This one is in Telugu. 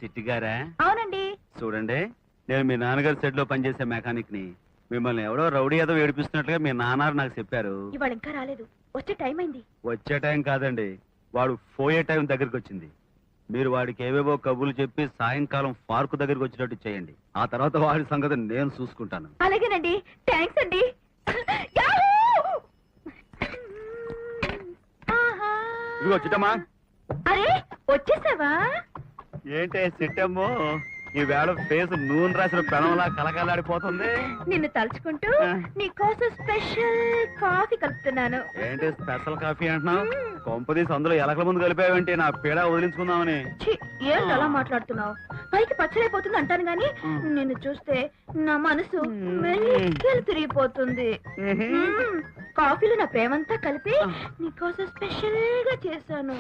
సిట్టి గారా? అవునండి. చూడండి, నేను మీ నాన్నగారి సెట్ లో పనిచేసే మెకానిక్ ని. మిమ్మల్ని ఎవడో రౌడీ ఏదో ఏడిపిస్తున్నట్లుగా మీ నాన్నారు నాకు చెప్పారు. ఇవాళ ఇంకా రాలేదు, వచ్చే టైం అయింది. వచ్చే టైం కాదండి, వాడు పోయే టైం దగ్గరికి వచ్చింది. మీరు వాడికి ఏవేవో కబుర్లు చెప్పి సాయంకాలం పార్కు దగ్గరికి వచ్చేటట్టు చేయండి. ఆ తర్వాత వాడి సంగతి నేను చూసుకుంటాను. అలాగేనండి, థ్యాంక్స్ అండి. ఇదిగో చిట్టమ్మా. అరే వచ్చేసావా? ఏంటే సిట్టమ్మో, ఈ వేళ ఫేస్ నూనె రాసిన పెనంలా కలకలాడిపోతుంది. నిన్ను తలుచుకుంటూ నీకోసం స్పెషల్ కాఫీ కలుపుతున్నాను. ఏంటి స్పెషల్ కాఫీ అంటున్నావు? కొంపదీసి అందులో ఎలకల ముందు కలిపావేంటి? నా పీడ వదిలించుకుందామని. ఏంటి అలా మాట్లాడుతున్నావు? పైకి పచ్చడైపోతుంది అంటాను గాని నిన్ను చూస్తే నా మనసు మెల్లికలు తిరిగిపోతుంది. కాఫీలో నా ప్రేమంతా కలిపి నీకోసం స్పెషల్ గా చేశాను.